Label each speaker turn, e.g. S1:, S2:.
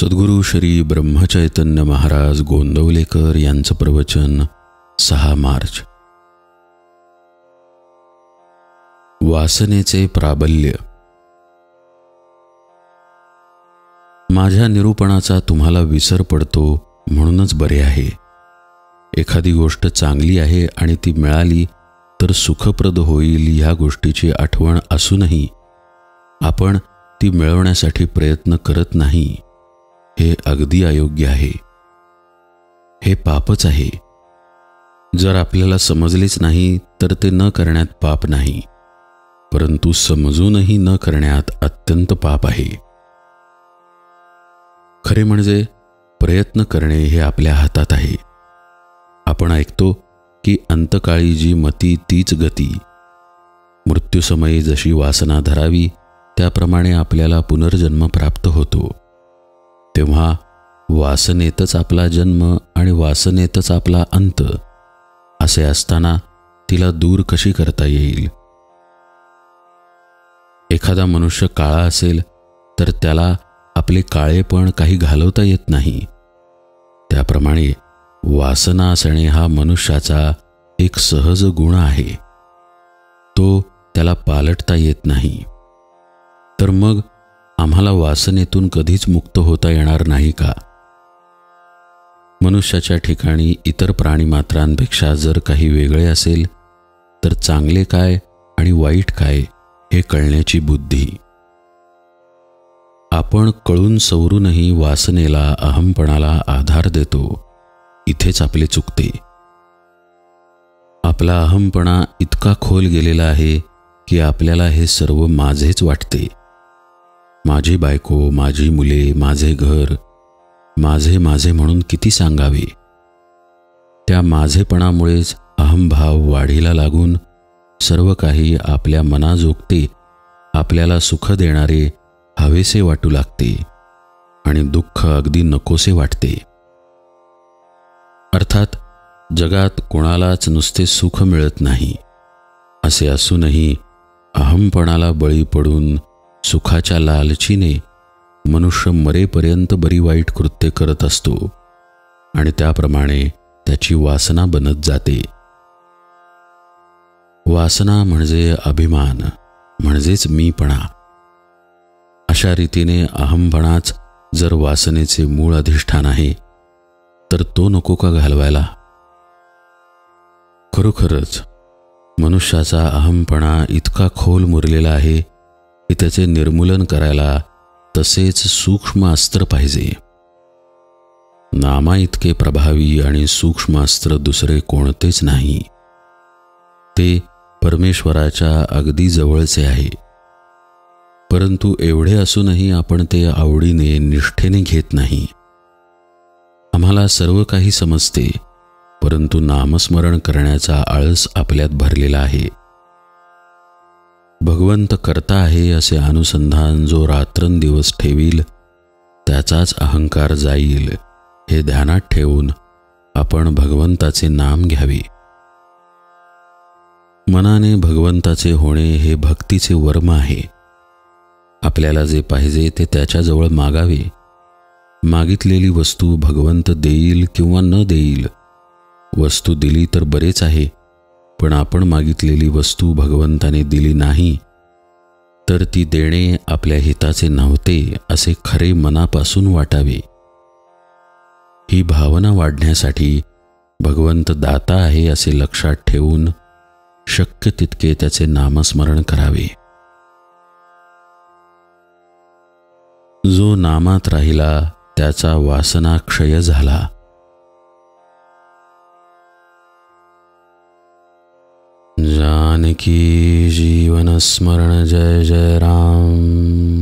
S1: सद्गुरू श्री ब्रह्मचैतन्य महाराज गोंदवलेकर यांचं प्रवचन 6 मार्च. वासनेचे प्राबल्य. माझ्या निरूपणाचा तुम्हाला विसर पडतो म्हणूनच बरे आहे. एखादी गोष्ट चांगली आहे आणि ती मिळाली तर सुखप्रद होईल ह्या गोष्टीची आठवण असूनही आपण ती मिळवण्यासाठी प्रयत्न करत नाही, हे अगदी अयोग्य आहे. हे पापच आहे. जर आपल्याला समजलेच नाही तर ते न करण्यात पाप नाही, परंतु समजूनही न करण्यात अत्यंत पाप आहे. खरे म्हणजे प्रयत्न करणे हे आपल्या हातात आहे. आपण ऐकतो की अंतकाळी जी मती तीच गती. मृत्यूसमयी जशी वासना धरावी त्याप्रमाणे आपल्याला पुनर्जन्म प्राप्त होतो. तेव्हा वासनेतच आपला जन्म आणि वासनेतच आपला अंत असे असताना तिला दूर कशी करता येईल? एखादा मनुष्य काळा असेल तर त्याला आपले काळेपण काही घालवता येत नाही. त्याप्रमाणे वासना असणे हा मनुष्याचा एक सहज गुण आहे. तो त्याला पालटता येत नाही. तर मग आम्हाला वासनेतून कधीच मुक्त होता येणार नाही का? मनुष्याच्या ठिकाणी इतर प्राणीमात्रांपेक्षा जर काही वेगळे असेल तर चांगले काय आणि वाईट काय हे कळण्याची बुद्धी. आपण कळून सवरूनही वासनेला, अहंपणाला आधार देतो. इथेच आपले चुकते. आपला अहंपणा इतका खोल गेलेला आहे की आपल्याला हे सर्व माझेच वाटते. माझी बायको, माझी मुले, माझे घर, माझे माझे म्हणून किती सांगावे. त्या माझेपणामुळेच अहंभाव वाढीला लागून सर्व काही आपल्या मनाजोगते आपल्याला सुख देणारे हवेसे वाटू लागते आणि दुःख अगदी नकोसे वाटते. अर्थात जगात कोणालाच नुसते सुख मिळत नाही. असे असूनही अहंपणाला बळी पडून सुखाच्या लालचीने मनुष्य मरेपर्यंत बरी वाईट कृत्य करत असतो आणि त्याप्रमाणे त्याची वासना बनत जाते. वासना म्हणजे अभिमान, म्हणजेच मीपणा. अशा रीतीने अहंपणाच जर वासनेचे मूळ अधिष्ठान आहे तर तो नको का घालवायला? खरोखरच मनुष्याचा अहंपणा इतका खोल मुरलेला आहे की त्याचे निर्मूलन करायला तसेच सूक्ष्म अस्त्र पाहिजे. नामा इतके प्रभावी आणि सूक्ष्म अस्त्र दुसरे कोणतेच नाही. ते परमेश्वराच्या अगदी जवळचे आहे. परंतु एवढे असूनही आपण ते आवडीने, निष्ठेने घेत नाही. आम्हाला सर्व काही समजते, परंतु नामस्मरण करण्याचा आळस आपल्यात भरलेला आहे. भगवंत करता आहे असे अनुसंधान जो रात्रंदिवस ठेवील त्याचाच अहंकार जाईल, हे ध्यानात ठेवून आपण भगवंताचे नाम घ्यावे. मनाने भगवंताचे होणे हे भक्तीचे वर्म आहे. आपल्याला जे पाहिजे ते त्याच्याजवळ मागावे. मागितलेली वस्तू भगवंत देईल किंवा न देईल. वस्तू दिली तर बरेच आहे, पण आपण मागितलेली वस्तू भगवंताने दिली नाही तर ती देणे आपल्या हिताचे नव्हते असे खरे मनापासून वाटावे. ही भावना वाढण्यासाठी भगवंत दाता आहे असे लक्षात ठेवून शक्य तितके त्याचे नामस्मरण करावे. जो नामात राहिला त्याचा वासना क्षय झाला. जानकी जीवन स्मरण जय जय राम.